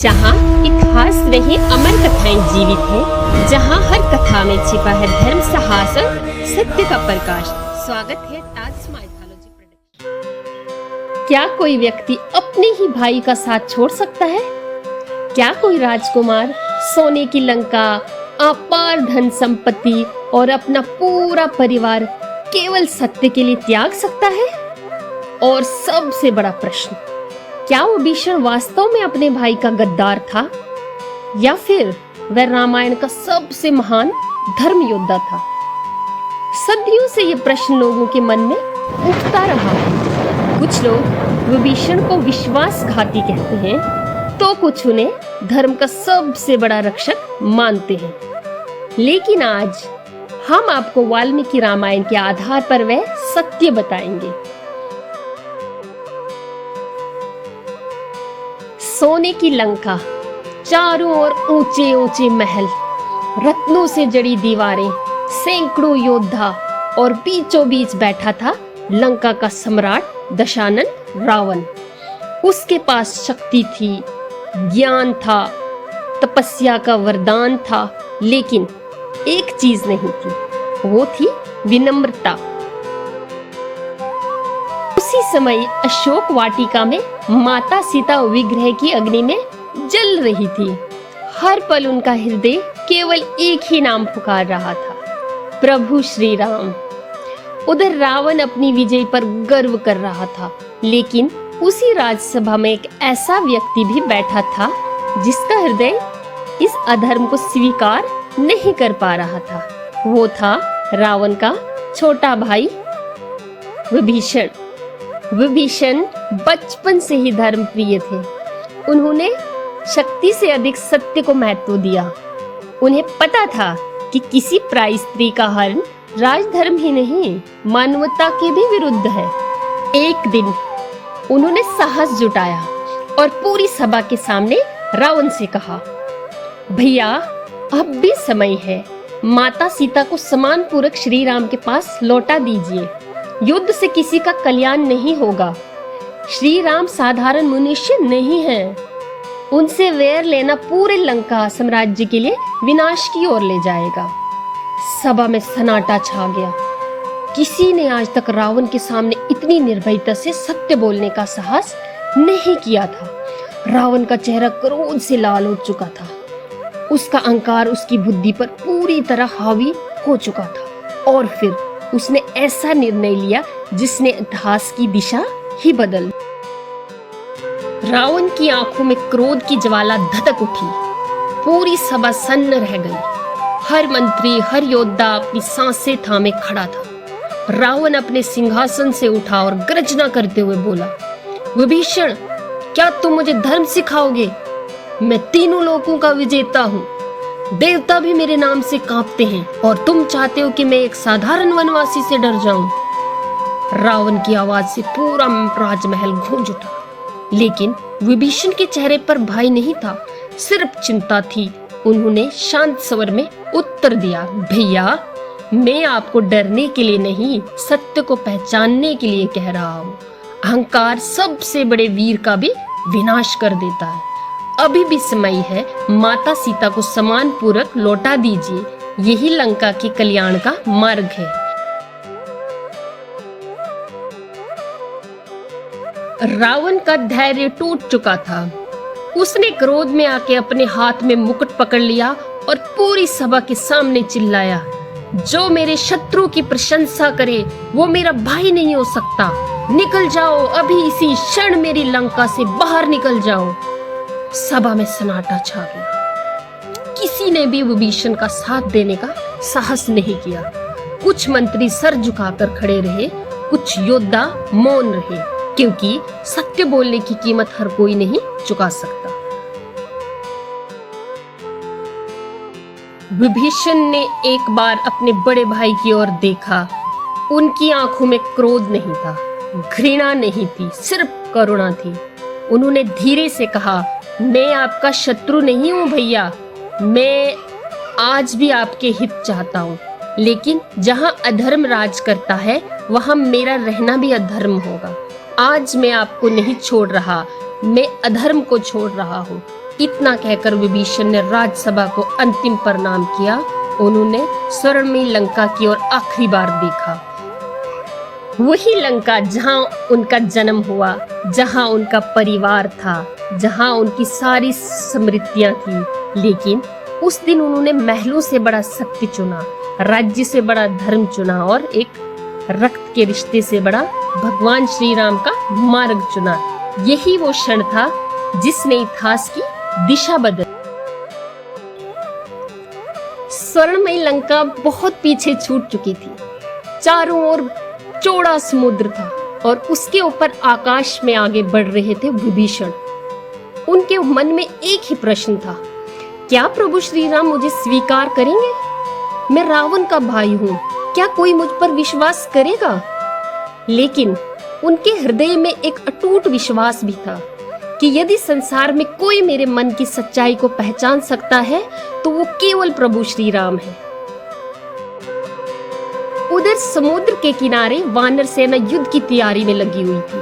जहाँ इतिहास रही अमर कथाएं जीवित हैं, जहाँ हर कथा में छिपा है धर्म साहस और सत्य का प्रकाश। स्वागत है ताज माइथोलॉजी प्रोडक्शन। क्या कोई व्यक्ति अपने ही भाई का साथ छोड़ सकता है? क्या कोई राजकुमार सोने की लंका, अपार धन संपत्ति और अपना पूरा परिवार केवल सत्य के लिए त्याग सकता है? और सबसे बड़ा प्रश्न, क्या वो विभीषण वास्तव में अपने भाई का गद्दार था या फिर वह रामायण का सबसे महान धर्म योद्धा था? सदियों से ये प्रश्न लोगों के मन में उठता रहा है। कुछ लोग विभीषण को विश्वासघाती कहते हैं, तो कुछ उन्हें धर्म का सबसे बड़ा रक्षक मानते हैं। लेकिन आज हम आपको वाल्मीकि रामायण के आधार पर वह सत्य बताएंगे। सोने की लंका, चारों ओर ऊंचे ऊंचे महल, रत्नों से जड़ी दीवारें, सैकड़ों योद्धा और बीचों बीच बैठा था लंका का सम्राट दशानन रावण। उसके पास शक्ति थी, ज्ञान था, तपस्या का वरदान था, लेकिन एक चीज नहीं थी, वो थी विनम्रता। उसी समय अशोक वाटिका में माता सीता विग्रह की अग्नि में जल रही थी। हर पल उनका हृदय केवल एक ही नाम पुकार रहा था, प्रभु श्री राम। उधर रावण अपनी विजय पर गर्व कर रहा था, लेकिन उसी राजसभा में एक ऐसा व्यक्ति भी बैठा था जिसका हृदय इस अधर्म को स्वीकार नहीं कर पा रहा था। वो था रावण का छोटा भाई विभीषण। विभीषण बचपन से ही धर्म प्रिय थे। उन्होंने शक्ति से अधिक सत्य को महत्व दिया। उन्हें पता था कि किसी पराई स्त्री का हरण राजधर्म ही नहीं, मानवता के भी विरुद्ध है। एक दिन उन्होंने साहस जुटाया और पूरी सभा के सामने रावण से कहा, भैया अब भी समय है, माता सीता को सम्मान पूर्वक श्री राम के पास लौटा दीजिए। युद्ध से किसी का कल्याण नहीं होगा। श्री राम साधारण मनुष्य नहीं हैं। उनसे वैर लेना पूरे लंका साम्राज्य के लिए विनाश की ओर ले जाएगा। सभा में सन्नाटा छा गया। किसी ने आज तक रावण के सामने इतनी निर्भयता से सत्य बोलने का साहस नहीं किया था। रावण का चेहरा क्रोध से लाल हो चुका था। उसका अहंकार उसकी बुद्धि पर पूरी तरह हावी हो चुका था और फिर उसने ऐसा निर्णय लिया जिसने इतिहास की दिशा ही बदल दी। रावण की आंखों में क्रोध की ज्वाला धधक उठी। पूरी सभा सन्न रह गई। हर मंत्री, हर योद्धा अपनी सांसें थामे खड़ा था। रावण अपने सिंहासन से उठा और गर्जना करते हुए बोला, विभीषण, क्या तुम मुझे धर्म सिखाओगे? मैं तीनों लोकों का विजेता हूँ। देवता भी मेरे नाम से कांपते हैं और तुम चाहते हो कि मैं एक साधारण वनवासी से डर जाऊं। रावण की आवाज से पूरा राजमहल गूंज उठा, लेकिन विभीषण के चेहरे पर भय नहीं था, सिर्फ चिंता थी। उन्होंने शांत स्वर में उत्तर दिया, भैया, मैं आपको डरने के लिए नहीं, सत्य को पहचानने के लिए कह रहा हूँ। अहंकार सबसे बड़े वीर का भी विनाश कर देता है। अभी भी समय है, माता सीता को सम्मान पूर्वक लौटा दीजिए। यही लंका के कल्याण का मार्ग है। रावण का धैर्य टूट चुका था। उसने क्रोध में आके अपने हाथ में मुकुट पकड़ लिया और पूरी सभा के सामने चिल्लाया, जो मेरे शत्रु की प्रशंसा करे वो मेरा भाई नहीं हो सकता। निकल जाओ, अभी इसी क्षण मेरी लंका से बाहर निकल जाओ। सभा में सन्नाटा छा गया। किसी ने भी विभीषण का साथ देने का साहस नहीं किया। कुछ मंत्री सर झुकाकर खड़े रहे, कुछ योद्धा मौन रहे, क्योंकि सत्य बोलने की कीमत हर कोई नहीं चुका सकता। विभीषण ने एक बार अपने बड़े भाई की ओर देखा। उनकी आंखों में क्रोध नहीं था, घृणा नहीं थी, सिर्फ करुणा थी। उन्होंने धीरे से कहा, मैं आपका शत्रु नहीं हूँ भैया, मैं आज भी आपके हित चाहता हूँ, लेकिन जहाँ अधर्म राज करता है वहाँ मेरा रहना भी अधर्म होगा। आज मैं आपको नहीं छोड़ रहा, मैं अधर्म को छोड़ रहा हूँ। इतना कहकर विभीषण ने राजसभा को अंतिम प्रणाम किया। उन्होंने स्वर्णमयी लंका की ओर आखिरी बार देखा। वही लंका जहां उनका जन्म हुआ, जहां उनका परिवार था, जहां उनकी सारी समृद्धियां थी। लेकिन उस दिन उन्होंने महलों से बड़ा सत्य चुना, राज्य से बड़ा धर्म चुना और एक रक्त के रिश्ते से बड़ा भगवान श्री राम का मार्ग चुना। यही वो क्षण था जिसने इतिहास की दिशा बदली। स्वर्णमयी लंका बहुत पीछे छूट चुकी थी। चारों ओर चौड़ा समुद्र था और उसके ऊपर आकाश में आगे बढ़ रहे थे विभीषण। उनके मन में एक ही प्रश्न था, क्या प्रभु श्री राम मुझे स्वीकार करेंगे? मैं रावण का भाई हूँ, क्या कोई मुझ पर विश्वास करेगा? लेकिन उनके हृदय में एक अटूट विश्वास भी था कि यदि संसार में कोई मेरे मन की सच्चाई को पहचान सकता है तो वो केवल प्रभु श्री राम है। उधर समुद्र के किनारे वानर सेना युद्ध की तैयारी में लगी हुई थी।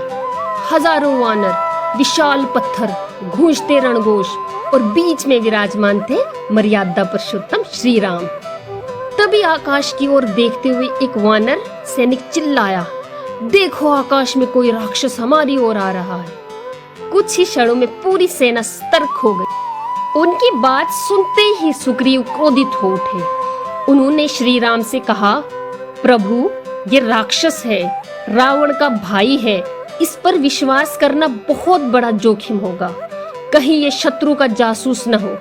हजारों वानर, विशाल पत्थर, गूंजते रणघोष और बीच में विराजमान थे मर्यादा पुरुषोत्तम श्री राम। तभी आकाश की ओर देखते हुए एक वानर सैनिक चिल्लाया, देखो आकाश में कोई राक्षस हमारी ओर आ रहा है। कुछ ही क्षणों में पूरी सेना सतर्क हो गई। उनकी बात सुनते ही सुग्रीव क्रोधित हो उठे। उन्होंने श्री राम से कहा, प्रभु ये राक्षस है, रावण का भाई है, इस पर विश्वास करना बहुत बड़ा जोखिम होगा, कहीं ये शत्रु का जासूस न हो।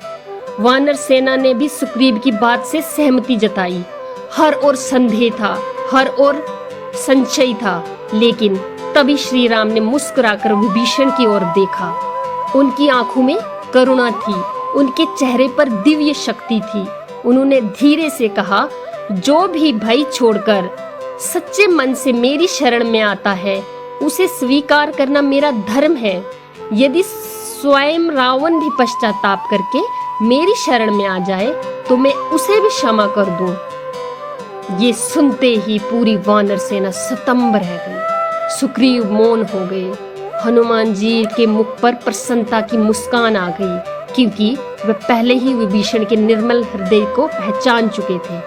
वानर सेना ने भी सुग्रीव की बात से सहमति जताई। हर ओर संदेह था, हर ओर संशय था, लेकिन तभी श्री राम ने मुस्कुराकर विभीषण की ओर देखा। उनकी आंखों में करुणा थी, उनके चेहरे पर दिव्य शक्ति थी। उन्होंने धीरे से कहा, जो भी भय छोड़कर सच्चे मन से मेरी शरण में आता है उसे स्वीकार करना मेरा धर्म है। यदि स्वयं रावण भी पश्चाताप करके मेरी शरण में आ जाए तो मैं उसे भी क्षमा कर दूं। ये सुनते ही पूरी वानर सेना स्तंभ रह गई। सुग्रीव मौन हो गए। हनुमान जी के मुख पर प्रसन्नता की मुस्कान आ गई, क्योंकि वे पहले ही विभीषण के निर्मल हृदय को पहचान चुके थे।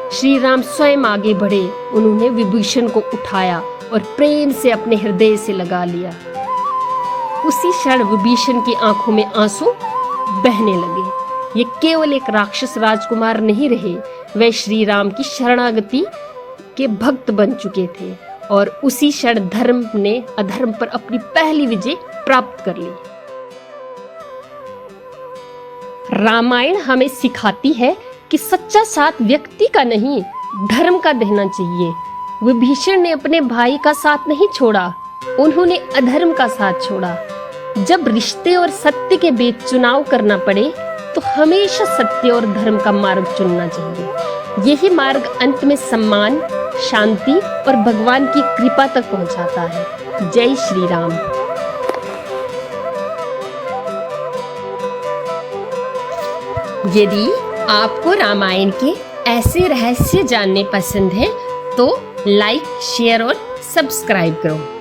श्री राम स्वयं आगे बढ़े। उन्होंने विभीषण को उठाया और प्रेम से अपने हृदय से लगा लिया। उसी क्षण विभीषण की आंखों में आंसू बहने लगे। ये केवल एक राक्षस राजकुमार नहीं रहे, वे श्री राम की शरणागति के भक्त बन चुके थे और उसी क्षण धर्म ने अधर्म पर अपनी पहली विजय प्राप्त कर ली। रामायण हमें सिखाती है कि सच्चा साथ व्यक्ति का नहीं, धर्म का देना चाहिए। विभीषण ने अपने भाई का साथ नहीं छोड़ा, उन्होंने अधर्म का साथ छोड़ा। जब रिश्ते और सत्य के बीच चुनाव करना पड़े तो हमेशा सत्य और धर्म का मार्ग चुनना चाहिए। यही मार्ग अंत में सम्मान, शांति और भगवान की कृपा तक पहुंचाता है। जय श्री राम। यदि आपको रामायण के ऐसे रहस्य जानने पसंद है तो लाइक, शेयर और सब्सक्राइब करो।